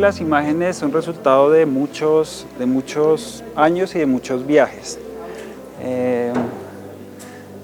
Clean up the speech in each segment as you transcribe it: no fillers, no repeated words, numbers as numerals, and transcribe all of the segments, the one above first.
las imágenes son resultado de muchos años y de muchos viajes.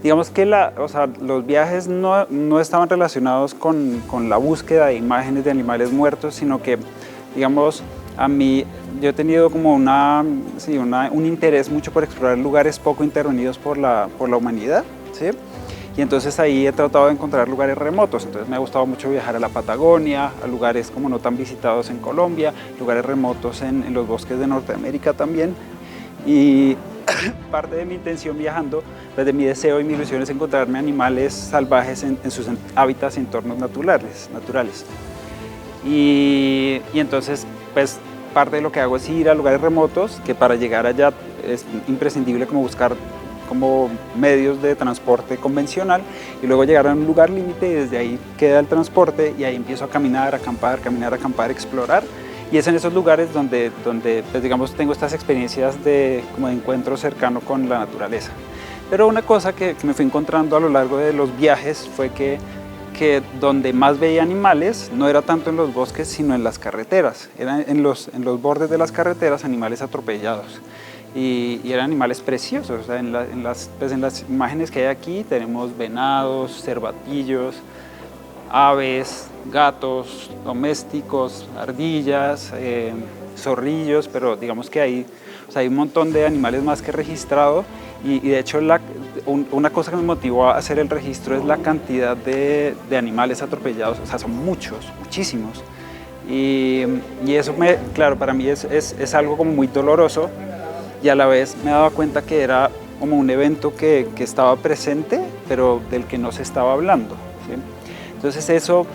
Digamos que los viajes no estaban relacionados con la búsqueda de imágenes de animales muertos, sino que, digamos, yo he tenido como un interés mucho por explorar lugares poco intervenidos por la humanidad, ¿sí? Y entonces ahí he tratado de encontrar lugares remotos. Entonces me ha gustado mucho viajar a la Patagonia, a lugares como no tan visitados en Colombia, lugares remotos en los bosques de Norteamérica también. Y parte de mi intención viajando, de mi deseo y mi ilusión es encontrarme animales salvajes en sus hábitats y entornos naturales. Y entonces, pues, parte de lo que hago es ir a lugares remotos, que para llegar allá es imprescindible como buscar como medios de transporte convencional y luego llegar a un lugar límite y desde ahí queda el transporte y ahí empiezo a caminar, acampar, explorar. Y es en esos lugares donde pues, digamos, tengo estas experiencias como de encuentro cercano con la naturaleza. Pero una cosa que me fui encontrando a lo largo de los viajes fue que donde más veía animales no era tanto en los bosques, sino en las carreteras. Eran en los bordes de las carreteras animales atropellados. Y eran animales preciosos. O sea, en las imágenes que hay aquí tenemos venados, cervatillos, aves, gatos domésticos, ardillas, zorrillos, pero digamos que hay un montón de animales más que registrado y de hecho una cosa que me motivó a hacer el registro es la cantidad de animales atropellados, o sea, son muchísimos. Y eso, claro, para mí es algo como muy doloroso y a la vez me he dado cuenta que era como un evento que estaba presente, pero del que no se estaba hablando, ¿sí? Entonces eso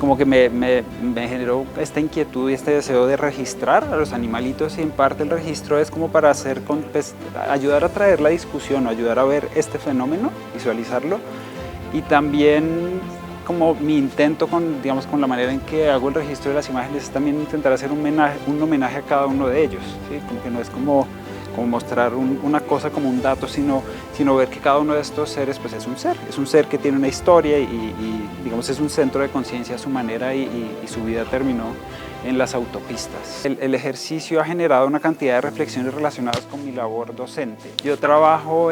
como que me generó esta inquietud y este deseo de registrar a los animalitos y en parte el registro es como para pues, ayudar a traer la discusión, ayudar a ver este fenómeno, visualizarlo y también como mi intento con la manera en que hago el registro de las imágenes es también intentar hacer un homenaje a cada uno de ellos, ¿sí? Como que no es como mostrar una cosa como un dato, sino ver que cada uno de estos seres pues es un ser que tiene una historia y digamos es un centro de conciencia a su manera y su vida terminó en las autopistas. El ejercicio ha generado una cantidad de reflexiones relacionadas con mi labor docente. Yo trabajo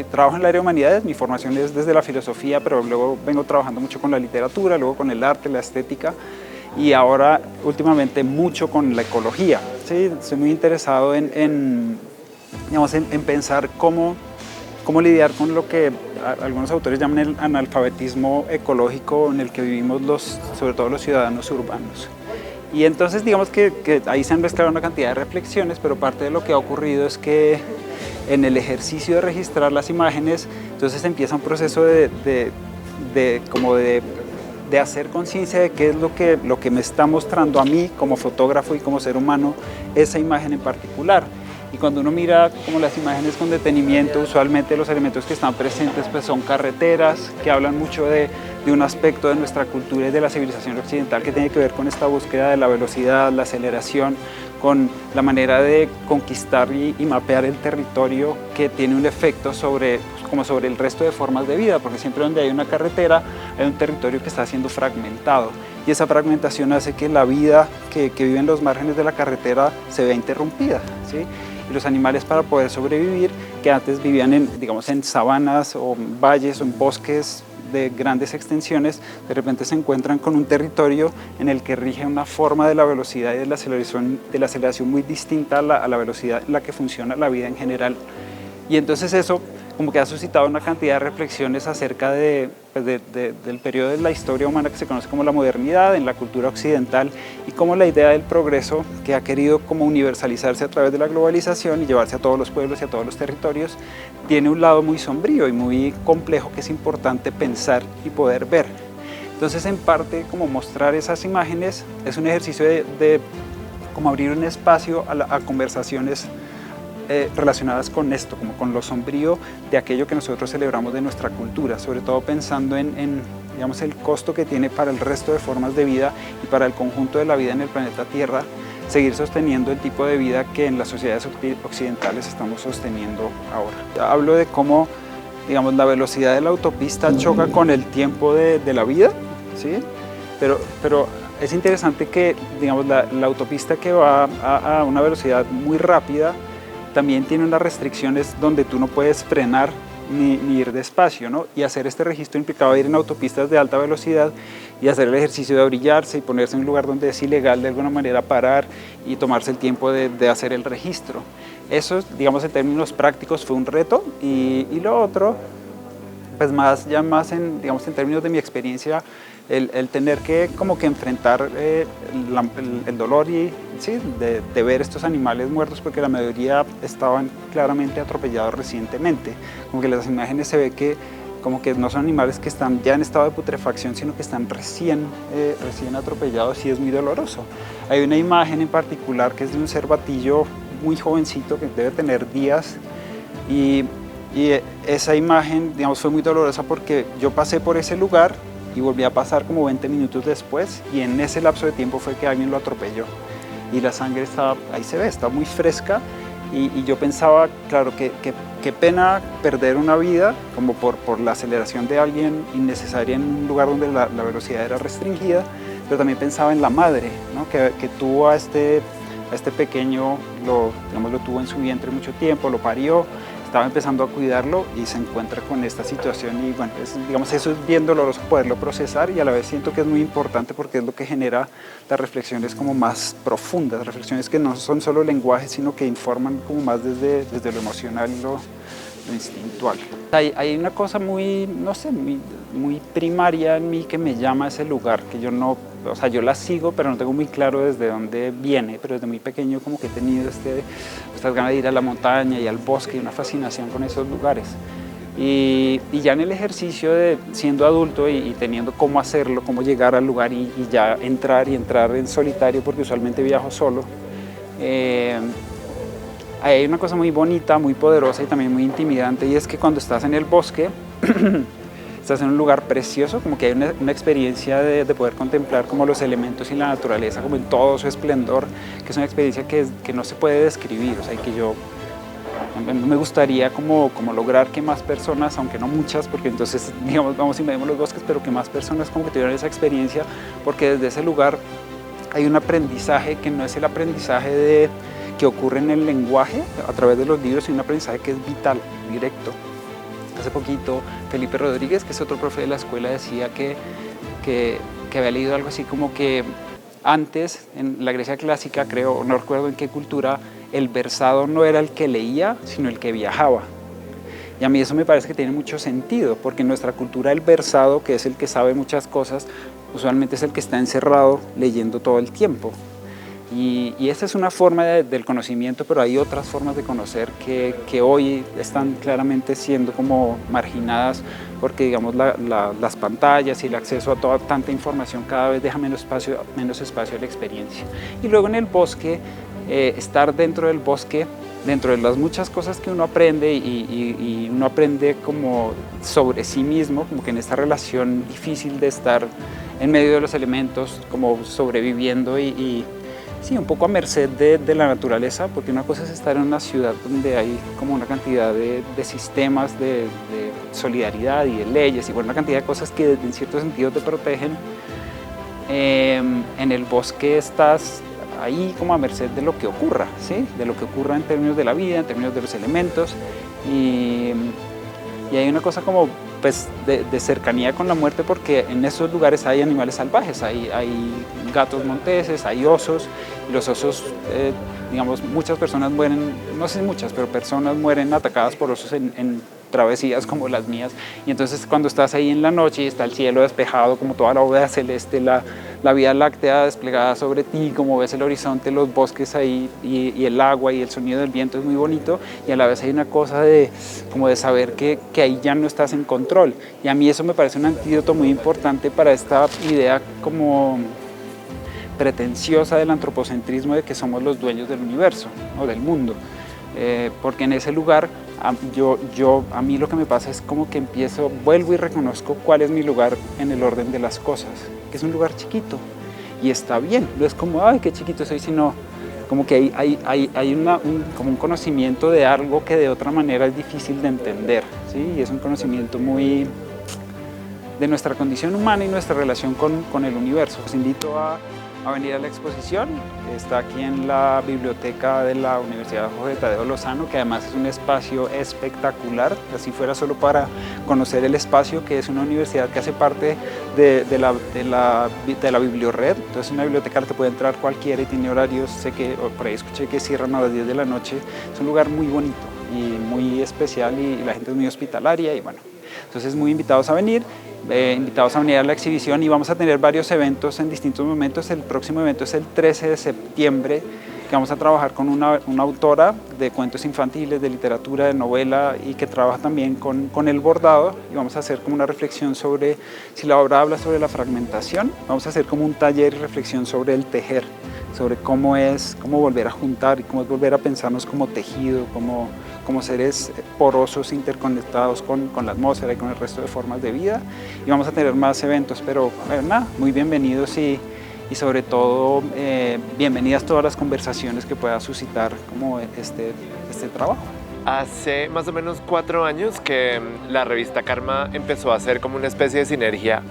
trabajo en el área de humanidades, mi formación es desde la filosofía, pero luego vengo trabajando mucho con la literatura, luego con el arte, la estética, y ahora últimamente mucho con la ecología. Sí, estoy muy interesado en pensar cómo lidiar con lo que algunos autores llaman el analfabetismo ecológico en el que vivimos sobre todo los ciudadanos urbanos. Y entonces digamos que ahí se han mezclado una cantidad de reflexiones, pero parte de lo que ha ocurrido es que en el ejercicio de registrar las imágenes, entonces empieza un proceso de hacer conciencia de qué es lo que me está mostrando a mí como fotógrafo y como ser humano esa imagen en particular. Y cuando uno mira como las imágenes con detenimiento, usualmente los elementos que están presentes pues son carreteras, que hablan mucho de un aspecto de nuestra cultura y de la civilización occidental que tiene que ver con esta búsqueda de la velocidad, la aceleración, con la manera de conquistar y mapear el territorio que tiene un efecto sobre el resto de formas de vida, porque siempre donde hay una carretera hay un territorio que está siendo fragmentado y esa fragmentación hace que la vida que vive en los márgenes de la carretera se vea interrumpida, ¿sí? Y los animales para poder sobrevivir, que antes vivían en sabanas o valles o en bosques de grandes extensiones, de repente se encuentran con un territorio en el que rige una forma de la velocidad y de la aceleración muy distinta a la velocidad en la que funciona la vida en general. Y entonces eso como que ha suscitado una cantidad de reflexiones acerca del periodo de la historia humana que se conoce como la modernidad, en la cultura occidental, y cómo la idea del progreso, que ha querido como universalizarse a través de la globalización y llevarse a todos los pueblos y a todos los territorios, tiene un lado muy sombrío y muy complejo que es importante pensar y poder ver. Entonces, en parte, como mostrar esas imágenes es un ejercicio de como abrir un espacio a conversaciones relacionadas con esto, como con lo sombrío de aquello que nosotros celebramos de nuestra cultura, sobre todo pensando en digamos, el costo que tiene para el resto de formas de vida y para el conjunto de la vida en el planeta Tierra, seguir sosteniendo el tipo de vida que en las sociedades occidentales estamos sosteniendo ahora. Hablo de cómo, digamos, la velocidad de la autopista choca con el tiempo de la vida, ¿sí? Pero es interesante que, digamos, la autopista que va a una velocidad muy rápida también tiene unas restricciones donde tú no puedes frenar ni ir despacio, ¿no? Y hacer este registro implicaba ir en autopistas de alta velocidad y hacer el ejercicio de orillarse y ponerse en un lugar donde es ilegal de alguna manera parar y tomarse el tiempo de hacer el registro. Eso, digamos, en términos prácticos fue un reto, y lo otro, pues ya más en, digamos, en términos de mi experiencia, el tener que como que enfrentar el dolor y, sí, de ver estos animales muertos, porque la mayoría estaban claramente atropellados recientemente. Como que las imágenes se ve que como que no son animales que están ya en estado de putrefacción, sino que están recién atropellados, y es muy doloroso. Hay una imagen en particular que es de un cervatillo muy jovencito que debe tener días, y esa imagen, digamos, fue muy dolorosa porque yo pasé por ese lugar y volví a pasar como 20 minutos después, y en ese lapso de tiempo fue que alguien lo atropelló y la sangre estaba, ahí se ve, está muy fresca, y yo pensaba, claro, qué pena perder una vida como por la aceleración de alguien innecesaria en un lugar donde la velocidad era restringida, pero también pensaba en la madre, ¿no? que tuvo a este pequeño, digamos, lo tuvo en su vientre mucho tiempo, lo parió, estaba empezando a cuidarlo y se encuentra con esta situación, y bueno, digamos, eso es bien doloroso poderlo procesar, y a la vez siento que es muy importante porque es lo que genera las reflexiones como más profundas, reflexiones que no son solo lenguaje, sino que informan como más desde lo emocional y lo instintual. Hay una cosa muy, no sé, muy primaria en mí que me llama a ese lugar, que yo no, o sea, yo la sigo, pero no tengo muy claro desde dónde viene, pero desde muy pequeño como que he tenido estas ganas de ir a la montaña y al bosque, y una fascinación con esos lugares. Y ya en el ejercicio de siendo adulto y teniendo cómo hacerlo, cómo llegar al lugar y ya entrar en solitario, porque usualmente viajo solo, hay una cosa muy bonita, muy poderosa y también muy intimidante, y es que cuando estás en el bosque, estás en un lugar precioso, como que hay una experiencia de poder contemplar como los elementos y la naturaleza como en todo su esplendor, que es una experiencia que no se puede describir, o sea, y que yo me gustaría como lograr que más personas, aunque no muchas, porque entonces, digamos, vamos y medimos los bosques, pero que más personas como que tuvieran esa experiencia, porque desde ese lugar hay un aprendizaje que no es el aprendizaje que ocurre en el lenguaje a través de los libros, sino un aprendizaje que es vital, directo. Hace poquito Felipe Rodríguez, que es otro profe de la escuela, decía que había leído algo así como que antes, en la Grecia clásica, creo, no recuerdo en qué cultura, el versado no era el que leía, sino el que viajaba. Y a mí eso me parece que tiene mucho sentido, porque en nuestra cultura el versado, que es el que sabe muchas cosas, usualmente es el que está encerrado leyendo todo el tiempo. Y esta es una forma del conocimiento, pero hay otras formas de conocer que hoy están claramente siendo como marginadas, porque, digamos, las pantallas y el acceso a toda tanta información cada vez deja menos espacio a la experiencia. Y luego en el bosque, estar dentro del bosque, dentro de las muchas cosas que uno aprende, y uno aprende como sobre sí mismo, como que en esta relación difícil de estar en medio de los elementos, como sobreviviendo sí, un poco a merced de la naturaleza, porque una cosa es estar en una ciudad donde hay como una cantidad de sistemas de solidaridad y de leyes y bueno, una cantidad de cosas que en cierto sentido te protegen. En el bosque estás ahí como a merced de lo que ocurra, ¿sí? De lo que ocurra en términos de la vida, en términos de los elementos, y hay una cosa como pues, de cercanía con la muerte, porque en esos lugares hay animales salvajes, hay gatos monteses, hay osos, y los osos, digamos, muchas personas mueren, no sé muchas, pero personas mueren atacadas por osos en travesías como las mías, y entonces cuando estás ahí en la noche y está el cielo despejado, como toda la bóveda celeste, la Vía Láctea desplegada sobre ti, como ves el horizonte, los bosques ahí y el agua y el sonido del viento es muy bonito, y a la vez hay una cosa como de saber que ahí ya no estás en control, y a mí eso me parece un antídoto muy importante para esta idea como pretenciosa del antropocentrismo de que somos los dueños del universo o del mundo, porque en ese lugar a mí lo que me pasa es como que vuelvo y reconozco cuál es mi lugar en el orden de las cosas, que es un lugar chiquito y está bien, no es como, ay, qué chiquito soy, sino como que hay como un conocimiento de algo que de otra manera es difícil de entender, ¿sí? Y es un conocimiento muy de nuestra condición humana y nuestra relación con el universo. Os invito a venir a la exposición. Está aquí en la biblioteca de la Universidad Jorge Tadeo Lozano, que además es un espacio espectacular, así fuera solo para conocer el espacio, que es una universidad que hace parte de la Bibliored. Entonces, una biblioteca que puede entrar cualquiera y tiene horarios, sé que por ahí escuché que cierran a las 10 de la noche. Es un lugar muy bonito y muy especial, y la gente es muy hospitalaria, y bueno, entonces muy invitados a venir. Invitados a venir a la exhibición, y vamos a tener varios eventos en distintos momentos. El próximo evento es el 13 de septiembre, que vamos a trabajar con una autora de cuentos infantiles, de literatura, de novela, y que trabaja también con el bordado, y vamos a hacer como una reflexión sobre, si la obra habla sobre la fragmentación, vamos a hacer como un taller y reflexión sobre el tejer, sobre cómo volver a juntar y cómo es volver a pensarnos como tejido, como seres porosos, interconectados con la atmósfera y con el resto de formas de vida. Y vamos a tener más eventos, pero nada, muy bienvenidos, y sobre todo bienvenidas todas las conversaciones que pueda suscitar como este trabajo. Hace más o menos 4 años que la revista Karma empezó a hacer como una especie de sinergia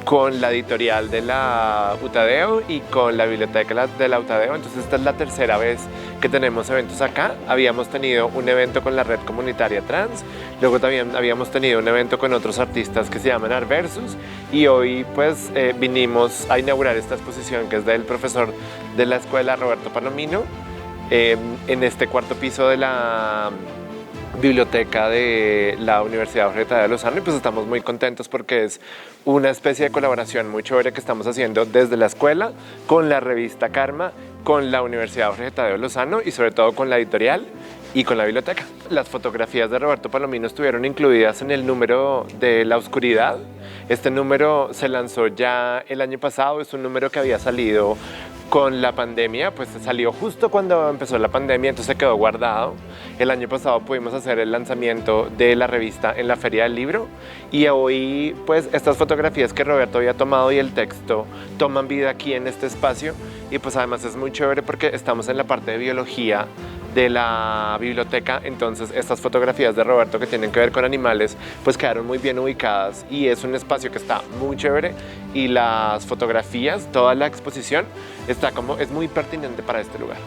con la editorial de la UTADEO y con la biblioteca de la UTADEO. Entonces esta es la tercera vez que tenemos eventos acá. Habíamos tenido un evento con la red comunitaria trans, luego también habíamos tenido un evento con otros artistas que se llaman Arversus, y hoy pues vinimos a inaugurar esta exposición, que es del profesor de la escuela, Roberto Palomino, en este 4º piso de la biblioteca de la Universidad Jorge Tadeo Lozano, y pues estamos muy contentos porque es una especie de colaboración muy chévere que estamos haciendo desde la escuela, con la revista Karma, con la Universidad Jorge Tadeo Lozano y sobre todo con la editorial y con la biblioteca. Las fotografías de Roberto Palomino estuvieron incluidas en el número de La Oscuridad. Este número se lanzó ya el año pasado, es un número que había salido con la pandemia, pues salió justo cuando empezó la pandemia, entonces quedó guardado. El año pasado pudimos hacer el lanzamiento de la revista en la Feria del Libro, y hoy pues estas fotografías que Roberto había tomado y el texto toman vida aquí en este espacio, y pues además es muy chévere porque estamos en la parte de biología de la biblioteca, entonces estas fotografías de Roberto que tienen que ver con animales pues quedaron muy bien ubicadas, y es un espacio que está muy chévere, y las fotografías, toda la exposición es muy pertinente para este lugar.